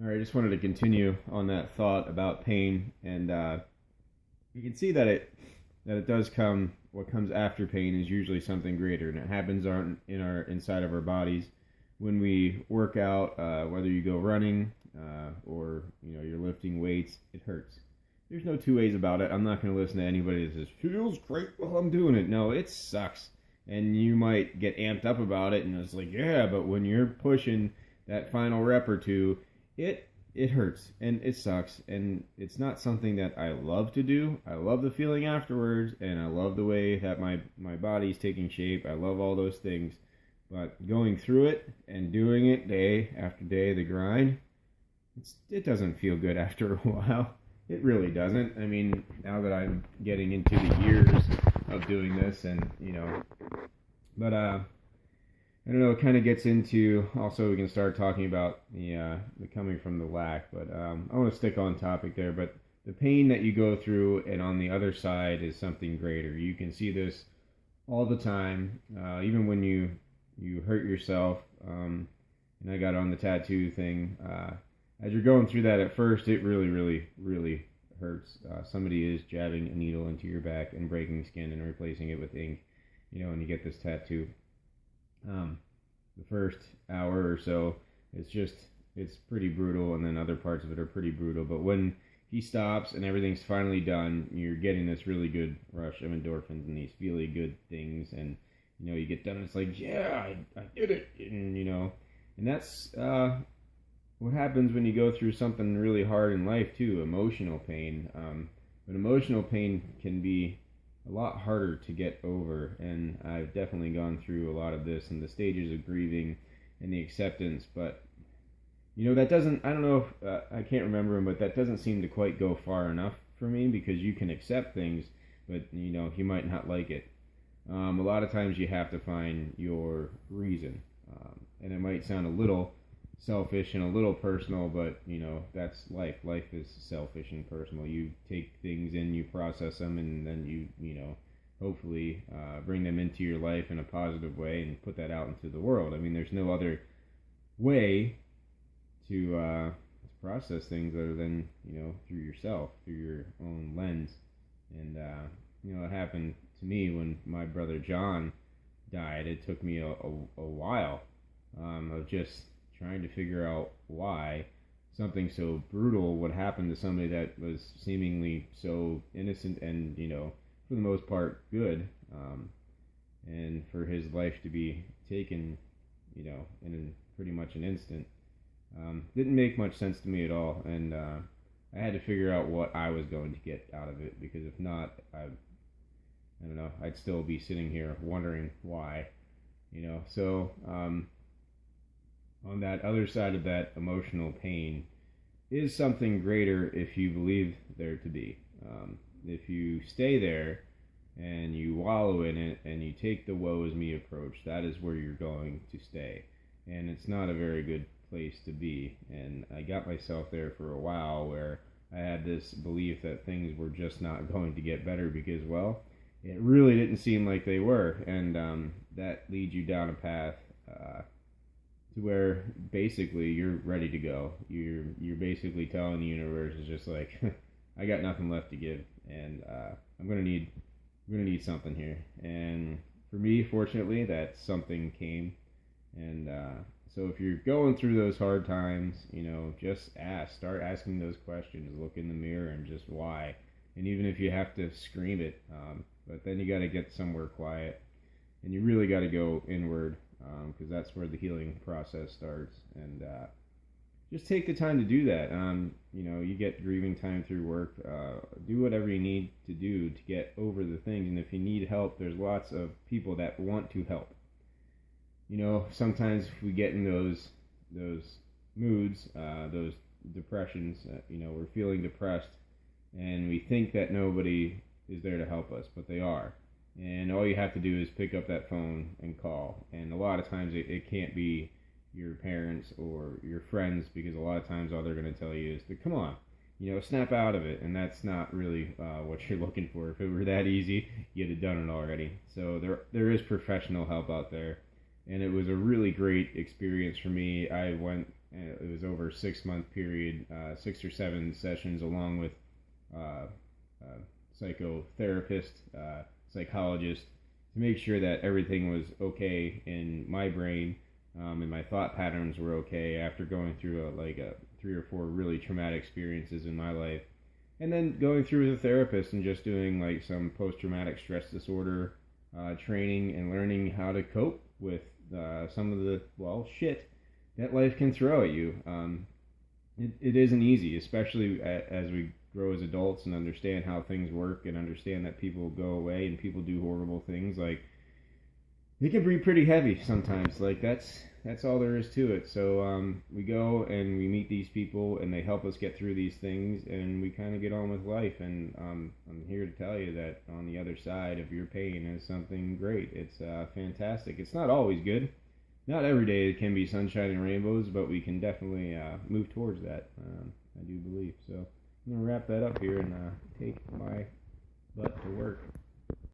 All right, I just wanted to continue on that thought about pain, and you can see that it does come. What comes after pain is usually something greater, and it happens in our inside of our bodies when we work out. Whether you go running or you're lifting weights, it hurts. There's no two ways about it. I'm not going to listen to anybody that says feels great while I'm doing it. No, it sucks, and you might get amped up about it, and it's like yeah, but when you're pushing that final rep or two it hurts and it sucks and it's not something that I love to do. I love the feeling afterwards and I love the way that my body's taking shape. I love all those things. But going through it and doing it day after day, the grind, it doesn't feel good after a while. It really doesn't. I mean, now that I'm getting into the years of doing this and, but I don't know. It kind of gets into also we can start talking about the coming from the lack, but I want to stick on topic there. But the pain that you go through, and on the other side is something greater. You can see this all the time, even when you hurt yourself. And I got on the tattoo thing. As you're going through that, at first it really, really, really hurts. Somebody is jabbing a needle into your back and breaking skin and replacing it with ink. And you get this tattoo. The first hour or so, it's pretty brutal, and then other parts of it are pretty brutal. But when he stops and everything's finally done, you're getting this really good rush of endorphins and these feely good things, and you get done. And it's like, yeah, I did it, and that's what happens when you go through something really hard in life too, emotional pain. But emotional pain can be a lot harder to get over, and I've definitely gone through a lot of this and the stages of grieving and the acceptance. But that doesn't, I don't know if I can't remember them, but that doesn't seem to quite go far enough for me, because you can accept things, but you might not like it. A lot of times you have to find your reason, and it might sound a little selfish and a little personal, but that's life. Life is selfish and personal. You take things in, you process them, and then you hopefully bring them into your life in a positive way and put that out into the world. I mean, there's no other way to process things other than through yourself, through your own lens. And it happened to me when my brother John died. It took me a while of just trying to figure out why something so brutal would happen to somebody that was seemingly so innocent and, for the most part, good. And for his life to be taken, in pretty much an instant, didn't make much sense to me at all. And I had to figure out what I was going to get out of it, because if not, I don't know, I'd still be sitting here wondering why, So, on that other side of that emotional pain is something greater if you believe there to be. If you stay there and you wallow in it and you take the woe is me approach, that is where you're going to stay. And it's not a very good place to be. And I got myself there for a while where I had this belief that things were just not going to get better because, well, it really didn't seem like they were. And that leads you down a path to where basically you're ready to go. You're basically telling the universe is just like, I got nothing left to give, and I'm gonna need something here. And for me, fortunately, that something came. And so if you're going through those hard times, just start asking those questions. Look in the mirror and just why. And even if you have to scream it, but then you got to get somewhere quiet, and you really got to go inward, because that's where the healing process starts. And just take the time to do that. You get grieving time through work. Do whatever you need to do to get over the things. And if you need help, there's lots of people that want to help. Sometimes we get in those moods, those depressions. We're feeling depressed, and we think that nobody is there to help us, but they are. And all you have to do is pick up that phone and call. And a lot of times it can't be your parents or your friends, because a lot of times all they're going to tell you is to come on, snap out of it. And that's not really what you're looking for. If it were that easy, you'd have done it already. So there is professional help out there. And it was a really great experience for me. I went and it was over a 6 month period, 6 or 7 sessions, along with psychotherapist, psychologist, to make sure that everything was okay in my brain, and my thought patterns were okay after going through a 3 or 4 really traumatic experiences in my life. And then going through with a therapist and just doing like some post-traumatic stress disorder training and learning how to cope with some of the, well, shit that life can throw at you. It isn't easy, especially as we grow as adults and understand how things work and understand that people go away and people do horrible things. Like, it can be pretty heavy sometimes. Like, that's all there is to it. So we go and we meet these people and they help us get through these things, and we kind of get on with life. And I'm here to tell you that on the other side of your pain is something great. It's fantastic. It's not always good. Not every day it can be sunshine and rainbows, but we can definitely move towards that. I do believe. So I'm going to wrap that up here and take my butt to work.